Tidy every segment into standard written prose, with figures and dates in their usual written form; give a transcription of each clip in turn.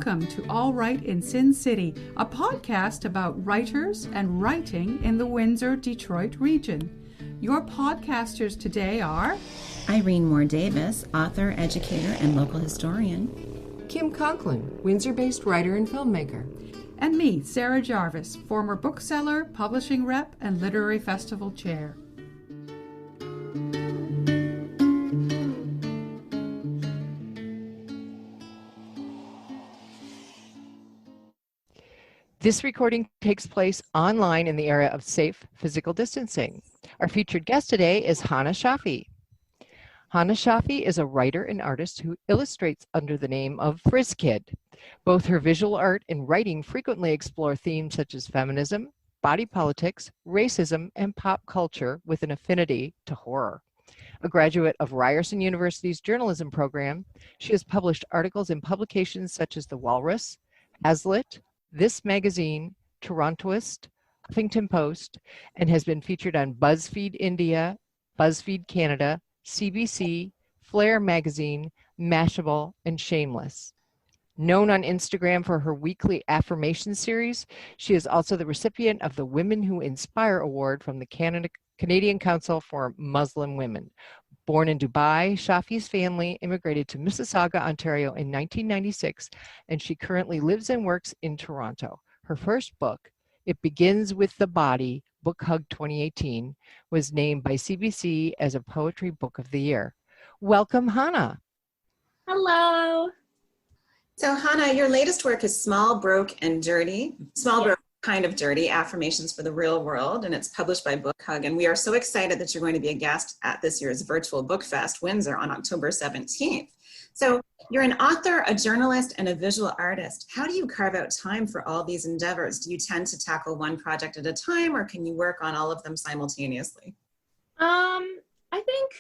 Welcome to All Right in Sin City, a podcast about writers and writing in the Windsor, Detroit region. Your podcasters today are Irene Moore Davis, author, educator, and local historian. Kim Conklin, Windsor-based writer and filmmaker. And me, Sarah Jarvis, former bookseller, publishing rep, and literary festival chair. This recording takes place online in the area of safe physical distancing. Our featured guest today is Hana Shafi. Hana Shafi is a writer and artist who illustrates under the name of FrizzKid. Both her visual art and writing frequently explore themes such as feminism, body politics, racism, and pop culture with an affinity to horror. A graduate of Ryerson University's journalism program, she has published articles in publications such as The Walrus, Hazlitt, This Magazine, Torontoist, Huffington Post, and has been featured on BuzzFeed India, BuzzFeed Canada, CBC, Flair Magazine, Mashable, and Shameless. Known on Instagram for her weekly Affirmations series, she is also the recipient of the Women Who Inspire Award from the Canadian Council for Muslim Women. Born in Dubai, Shafi's family immigrated to Mississauga, Ontario in 1996, and she currently lives and works in Toronto. Her first book, It Begins with the Body, Book Hug 2018, was named by CBC as a Poetry Book of the Year. Welcome, Hana. Hello. So Hana, your latest work is Small, Broke, and Dirty. Small, Broke, Kind of Dirty, Affirmations for the Real World, and it's published by Book Hug. And we are so excited that you're going to be a guest at this year's virtual BookFest Windsor on October 17th. So you're an author, a journalist, and a visual artist. How do you carve out time for all these endeavors? Do you tend to tackle one project at a time, or can you work on all of them simultaneously? I think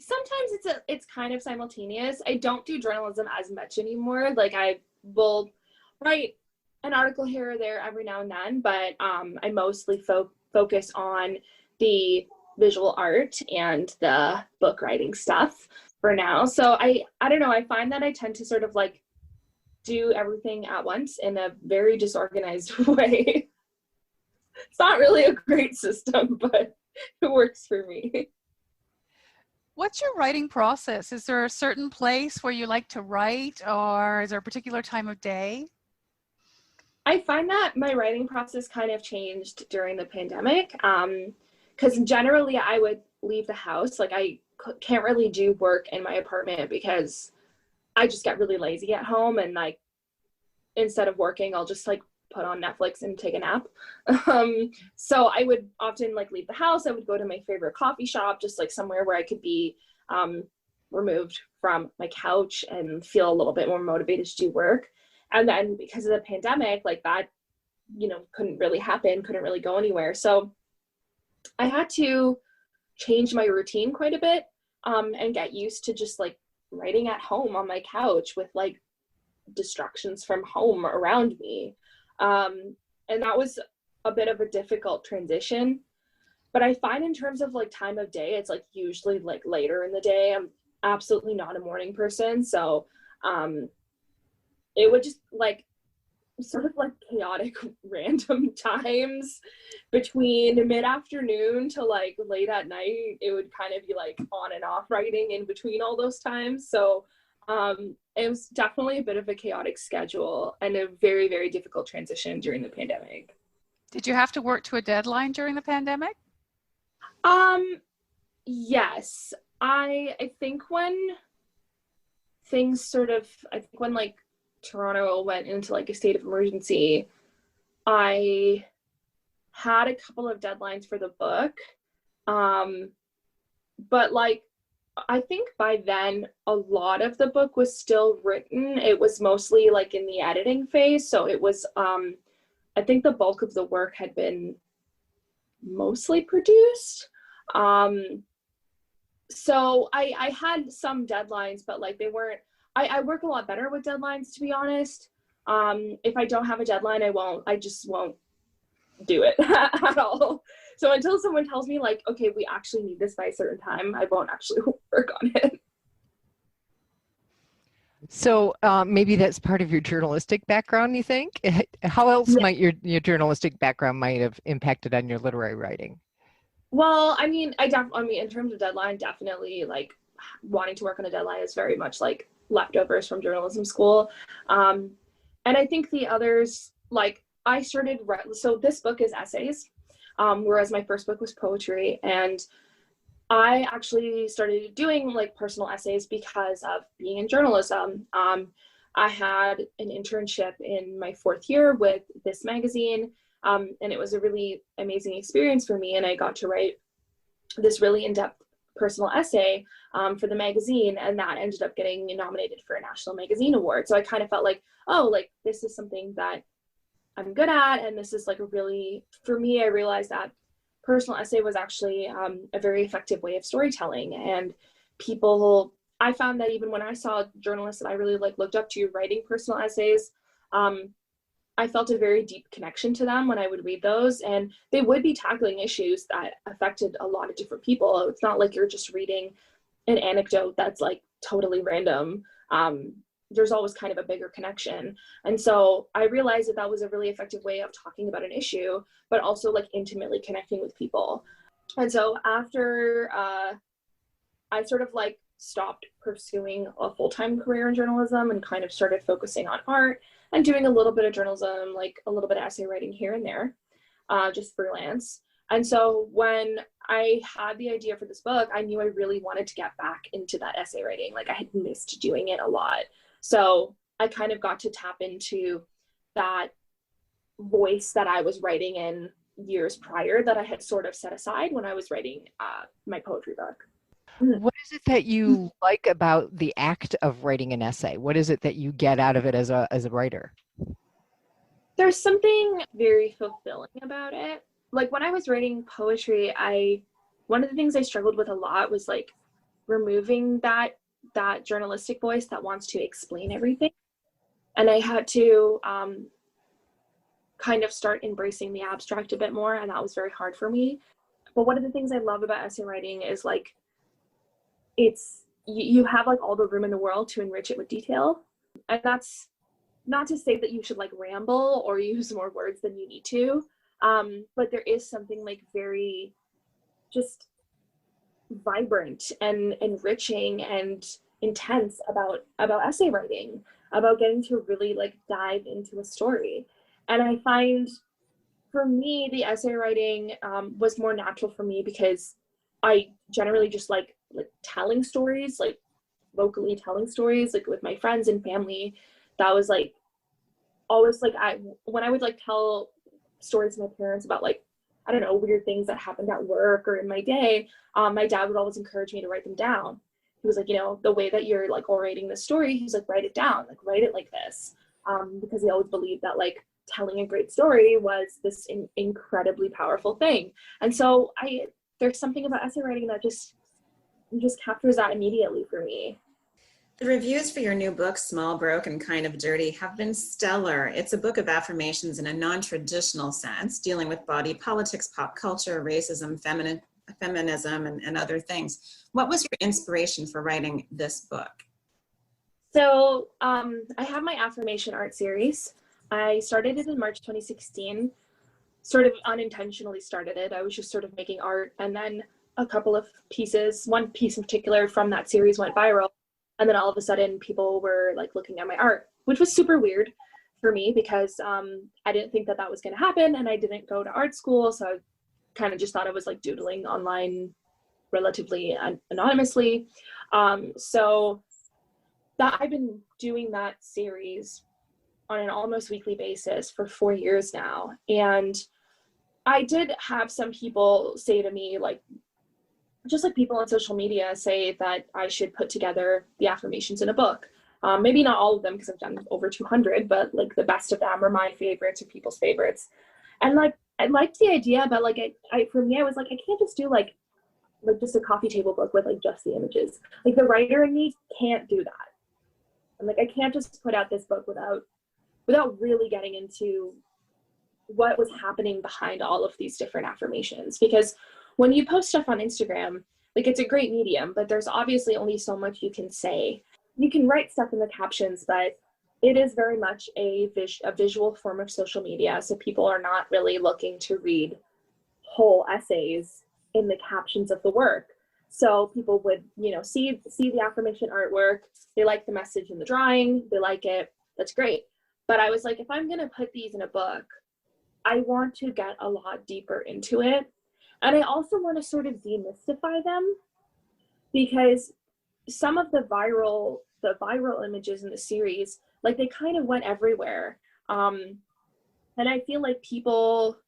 sometimes it's kind of simultaneous. I don't do journalism as much anymore. Like I will write an article here or there every now and then, but I mostly focus on the visual art and the book writing stuff for now. So I don't know, I find that I tend to sort of like do everything at once in a very disorganized way. It's not really a great system, but it works for me. What's your writing process? Is there a certain place where you like to write, or is there a particular time of day? I find that my writing process kind of changed during the pandemic, because generally I would leave the house. Like I can't really do work in my apartment because I just get really lazy at home, and like instead of working, I'll just like put on Netflix and take a nap. So I would often like leave the house. I would go to my favorite coffee shop, just like somewhere where I could be removed from my couch and feel a little bit more motivated to do work. And then because of the pandemic, like that, couldn't really happen, couldn't really go anywhere. So I had to change my routine quite a bit and get used to just like writing at home on my couch with like distractions from home around me. And that was a bit of a difficult transition. But I find in terms of like time of day, it's like usually like later in the day. I'm absolutely not a morning person. So it would just like sort of like chaotic random times between mid-afternoon to like late at night. It would kind of be like on and off writing in between all those times. So it was definitely a bit of a chaotic schedule and a very, very difficult transition during the pandemic. Did you have to work to a deadline during the pandemic? Yes. I think when like Toronto went into like a state of emergency, I had a couple of deadlines for the book. But like, I think by then a lot of the book was still written. It was mostly like in the editing phase. So it was, I think the bulk of the work had been mostly produced. So I had some deadlines, but like they weren't, I work a lot better with deadlines, to be honest. If I don't have a deadline, I just won't do it at all. So until someone tells me like, okay, we actually need this by a certain time, I won't actually work on it. So maybe that's part of your journalistic background, you think? How else Yeah. might your journalistic background might have impacted on your literary writing? Well, I mean, in terms of deadline, definitely like wanting to work on a deadline is very much like leftovers from journalism school. Um, and I think the others, like so this book is essays, whereas my first book was poetry. And I actually started doing like personal essays because of being in journalism. I had an internship in my fourth year with this magazine, and it was a really amazing experience for me. And I got to write this really in-depth personal essay for the magazine, and that ended up getting nominated for a national magazine award. So I kind of felt like, oh, like this is something that I'm good at, and this is like for me, I realized that personal essay was actually a very effective way of storytelling. And I found that even when I saw journalists that I really like looked up to writing personal essays, I felt a very deep connection to them when I would read those, and they would be tackling issues that affected a lot of different people. It's not like you're just reading an anecdote that's like totally random. There's always kind of a bigger connection. And so I realized that was a really effective way of talking about an issue, but also like intimately connecting with people. And so after I sort of like stopped pursuing a full-time career in journalism and kind of started focusing on art and doing a little bit of journalism, like a little bit of essay writing here and there, just freelance. And so when I had the idea for this book, I knew I really wanted to get back into that essay writing. Like I had missed doing it a lot. So I kind of got to tap into that voice that I was writing in years prior that I had sort of set aside when I was writing my poetry book. What is it that you like about the act of writing an essay? What is it that you get out of it as a writer? There's something very fulfilling about it. Like when I was writing poetry, one of the things I struggled with a lot was like removing that journalistic voice that wants to explain everything. And I had to kind of start embracing the abstract a bit more, and that was very hard for me. But one of the things I love about essay writing is like you have like all the room in the world to enrich it with detail. And that's not to say that you should like ramble or use more words than you need to, but there is something like very just vibrant and enriching and intense about essay writing, about getting to really like dive into a story. And I find for me the essay writing was more natural for me because I generally just like telling stories, like vocally telling stories, like with my friends and family. That was like always like when I would like tell stories to my parents about like, I don't know, weird things that happened at work or in my day, my dad would always encourage me to write them down. He was like, you know, the way that you're like orating the story, he's like, write it down, like write it like this, because he always believed that like telling a great story was this incredibly powerful thing. And so there's something about essay writing that just captures that immediately for me. The reviews for your new book, Small, Broke, and Kind of Dirty, have been stellar. It's a book of affirmations in a non-traditional sense, dealing with body politics, pop culture, racism, feminism, and other things. What was your inspiration for writing this book? So I have my affirmation art series. I started it in March 2016, sort of unintentionally started it. I was just sort of making art, and then a couple of pieces, one piece in particular from that series went viral. And then all of a sudden people were like looking at my art, which was super weird for me because I didn't think that was going to happen, and I didn't go to art school. So I kind of just thought I was like doodling online relatively anonymously. So that I've been doing that series on an almost weekly basis for 4 years now. And I did have some people say to me, like, just like people on social media say that I should put together the affirmations in a book. Maybe not all of them because I've done over 200, but like the best of them are my favorites or people's favorites. And like, I liked the idea, but like for me, I was like, I can't just do like just a coffee table book with like just the images. Like the writer in me can't do that. And like, I can't just put out this book without really getting into what was happening behind all of these different affirmations. Because when you post stuff on Instagram, like it's a great medium, but there's obviously only so much you can say. you can write stuff in the captions, but it is very much a visual form of social media. So people are not really looking to read whole essays in the captions of the work. So people would, see the affirmation artwork, they like the message in the drawing, they like it, that's great. But I was like, if I'm gonna put these in a book, I want to get a lot deeper into it. And I also want to sort of demystify them, because some of the viral images in the series, like they kind of went everywhere. And I feel like people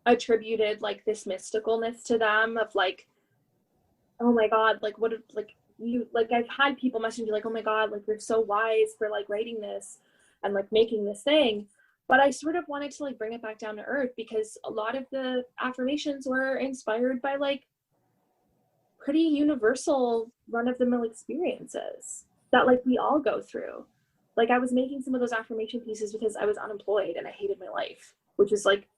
attributed like this mysticalness to them of like, oh my God, like what if like you, like I've had people message me like, oh my God, like you're so wise for like writing this and like making this thing. But I sort of wanted to like bring it back down to earth, because a lot of the affirmations were inspired by like pretty universal run-of-the-mill experiences that like we all go through. Like I was making some of those affirmation pieces because I was unemployed and I hated my life, which is like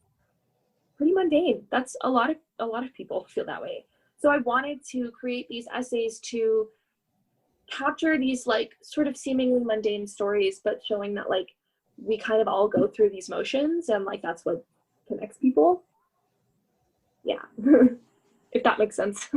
pretty mundane. That's a lot of people feel that way. So I wanted to create these essays to capture these like sort of seemingly mundane stories, but showing that like we kind of all go through these motions, and like that's what connects people. Yeah. If that makes sense.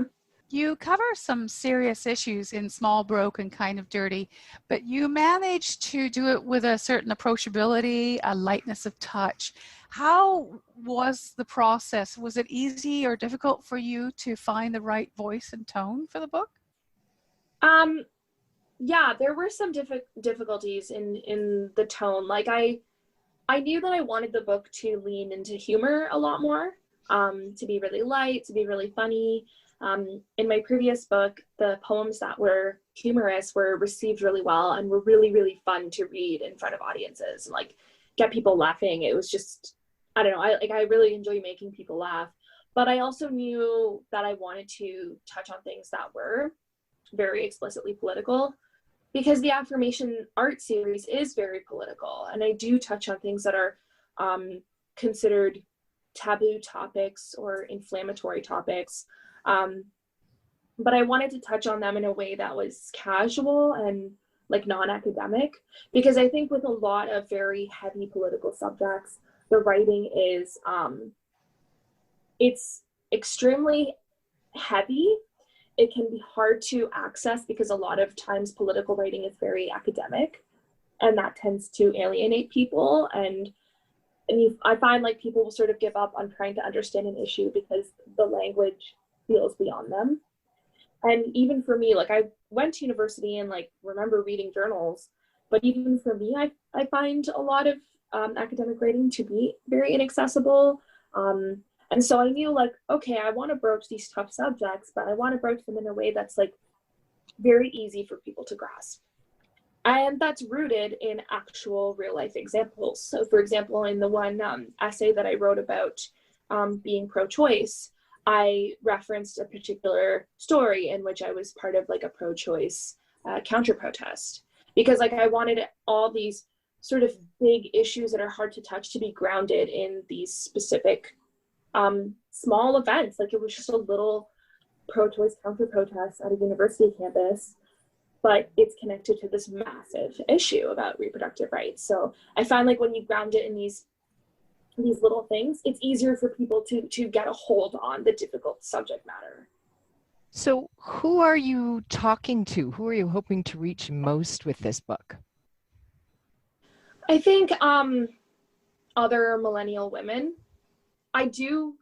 You cover some serious issues in Small, Broke, and Kind of Dirty, but you managed to do it with a certain approachability, a lightness of touch. How was the process? Was it easy or difficult for you to find the right voice and tone for the book? Yeah, there were some difficulties in the tone. Like I knew that I wanted the book to lean into humor a lot more, to be really light, to be really funny. In my previous book, the poems that were humorous were received really well and were really, really fun to read in front of audiences and like get people laughing. It was just, I don't know, I really enjoy making people laugh. But I also knew that I wanted to touch on things that were very explicitly political, because the affirmation art series is very political, and I do touch on things that are considered taboo topics or inflammatory topics. But I wanted to touch on them in a way that was casual and like non-academic, because I think with a lot of very heavy political subjects, the writing is, it's extremely heavy. It can be hard to access because a lot of times political writing is very academic, and that tends to alienate people. And I find like people will sort of give up on trying to understand an issue because the language feels beyond them. And even for me, like I went to university and like remember reading journals, but even for me, I find a lot of academic writing to be very inaccessible. And so I knew like, okay, I want to broach these tough subjects, but I want to broach them in a way that's like very easy for people to grasp. And that's rooted in actual real life examples. So for example, in the one essay that I wrote about being pro-choice, I referenced a particular story in which I was part of like a pro-choice counter protest, because like I wanted all these sort of big issues that are hard to touch to be grounded in these specific small events. Like it was just a little pro-choice counter protest at a university campus, but it's connected to this massive issue about reproductive rights. So I find like when you ground it in these little things, it's easier for people to get a hold on the difficult subject matter. So who are you talking to? Who are you hoping to reach most with this book? I think other millennial women. I do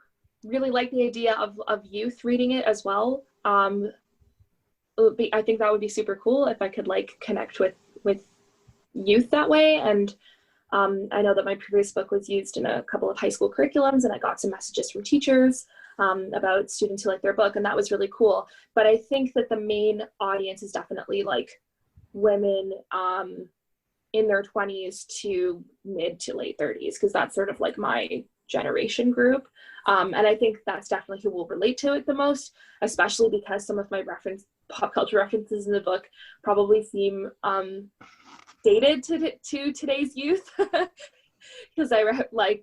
really like the idea of youth reading it as well. I think that would be super cool if I could like connect with youth that way. And I know that my previous book was used in a couple of high school curriculums, and I got some messages from teachers about students who like their book, and that was really cool. But I think that the main audience is definitely like women in their 20s to mid to late 30s, because that's sort of like my generation group. And I think that's definitely who will relate to it the most, especially because some of my pop culture references in the book probably seem dated to today's youth, because I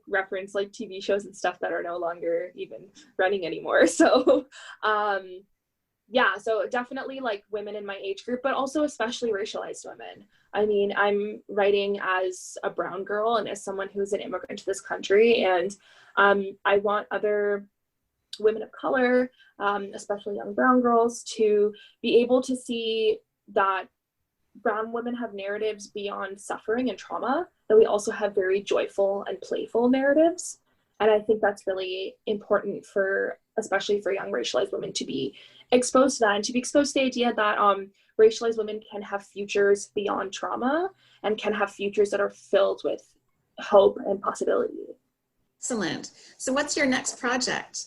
reference like TV shows and stuff that are no longer even running anymore. So yeah, so definitely like women in my age group, but also especially racialized women. I mean, I'm writing as a brown girl and as someone who's an immigrant to this country, and I want other women of color, especially young brown girls, to be able to see that brown women have narratives beyond suffering and trauma, that we also have very joyful and playful narratives. And I think that's really important for, especially for young racialized women, to be exposed to that, and to be exposed to the idea that racialized women can have futures beyond trauma and can have futures that are filled with hope and possibility. Excellent. So what's your next project?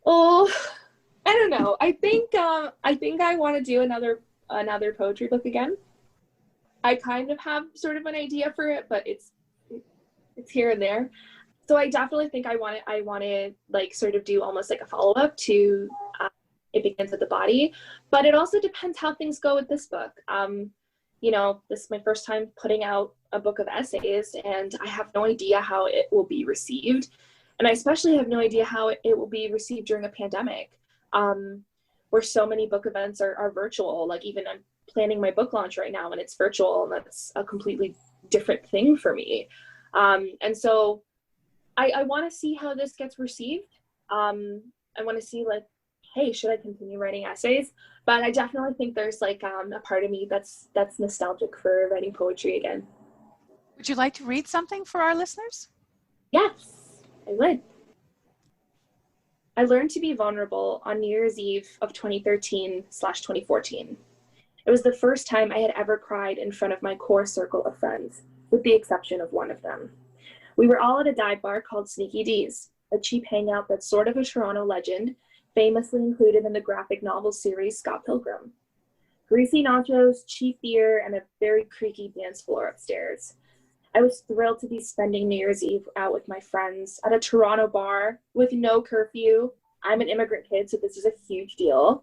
Oh, I don't know. I think I want to do another poetry book again. I kind of have sort of an idea for it, but it's here and there. So I definitely think I want to like sort of do almost like a follow-up to It Begins with the Body, but it also depends how things go with this book. You know, this is my first time putting out a book of essays, and I have no idea how it will be received. And I especially have no idea how it will be received during a pandemic, where so many book events are virtual. Like, even I'm planning my book launch right now and it's virtual, and that's a completely different thing for me. And so I want to see how this gets received. I want to see, like, hey, should I continue writing essays? But I definitely think there's like a part of me that's nostalgic for writing poetry again. Would you like to read something for our listeners? Yes, I would. I learned to be vulnerable on New Year's Eve of 2013/2014. It was the first time I had ever cried in front of my core circle of friends, with the exception of one of them. We were all at a dive bar called Sneaky D's, a cheap hangout that's sort of a Toronto legend, famously included in the graphic novel series Scott Pilgrim. Greasy nachos, cheap beer, and a very creaky dance floor upstairs. I was thrilled to be spending New Year's Eve out with my friends at a Toronto bar with no curfew. I'm an immigrant kid, so this is a huge deal.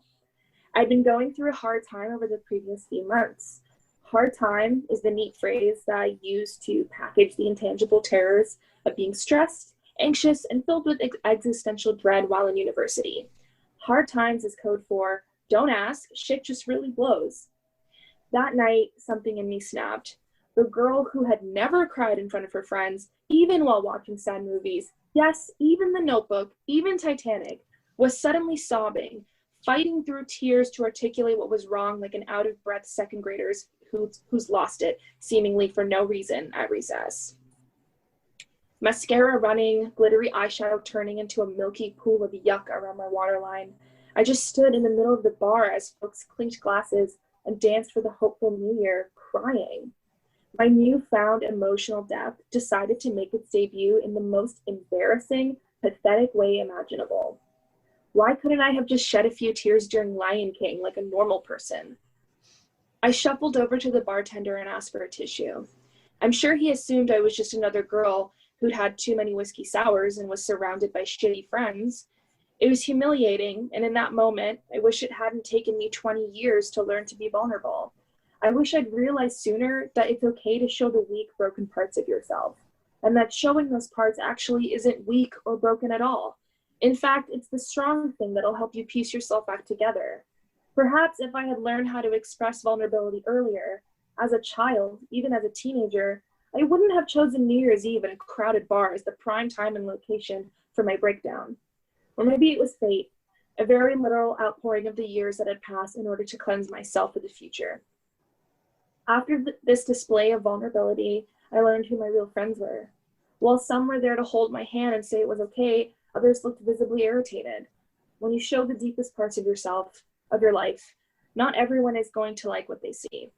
I'd been going through a hard time over the previous few months. Hard time is the neat phrase that I use to package the intangible terrors of being stressed, anxious, and filled with existential dread while in university. Hard times is code for, don't ask, shit just really blows. That night, something in me snapped. The girl who had never cried in front of her friends, even while watching sad movies, yes, even The Notebook, even Titanic, was suddenly sobbing, fighting through tears to articulate what was wrong like an out-of-breath second graders who's lost it, seemingly for no reason, at recess. Mascara running, glittery eyeshadow turning into a milky pool of yuck around my waterline. I just stood in the middle of the bar as folks clinked glasses and danced for the hopeful new year, crying. My newfound emotional depth decided to make its debut in the most embarrassing, pathetic way imaginable. Why couldn't I have just shed a few tears during Lion King like a normal person? I shuffled over to the bartender and asked for a tissue. I'm sure he assumed I was just another girl who'd had too many whiskey sours and was surrounded by shitty friends. It was humiliating, and in that moment, I wish it hadn't taken me 20 years to learn to be vulnerable. I wish I'd realized sooner that it's okay to show the weak, broken parts of yourself, and that showing those parts actually isn't weak or broken at all. In fact, it's the strong thing that'll help you piece yourself back together. Perhaps if I had learned how to express vulnerability earlier, as a child, even as a teenager, I wouldn't have chosen New Year's Eve in a crowded bar as the prime time and location for my breakdown. Or maybe it was fate, a very literal outpouring of the years that had passed in order to cleanse myself for the future. After this display of vulnerability, I learned who my real friends were. While some were there to hold my hand and say it was okay, others looked visibly irritated. When you show the deepest parts of yourself, of your life, not everyone is going to like what they see.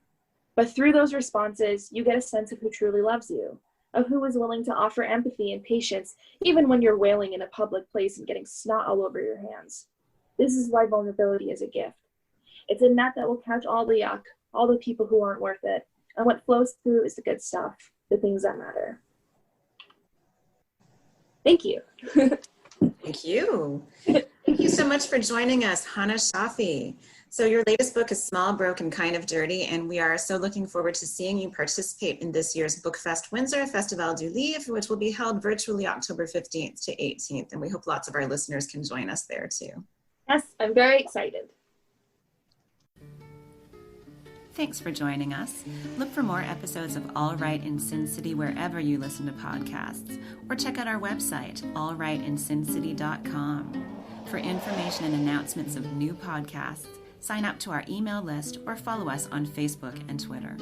But through those responses, you get a sense of who truly loves you, of who is willing to offer empathy and patience, even when you're wailing in a public place and getting snot all over your hands. This is why vulnerability is a gift. It's a net that will catch all the yuck, all the people who aren't worth it, and what flows through is the good stuff, the things that matter. Thank you. Thank you. Thank you so much for joining us, Hana Shafi. So your latest book is Small, Broken, Kind of Dirty, and we are so looking forward to seeing you participate in this year's BookFest Windsor Festival du Livre, which will be held virtually October 15th to 18th, and we hope lots of our listeners can join us there too. Yes, I'm very excited. Thanks for joining us. Look for more episodes of All Right in Sin City wherever you listen to podcasts, or check out our website, allrightinsincity.com. For information and announcements of new podcasts, sign up to our email list or follow us on Facebook and Twitter.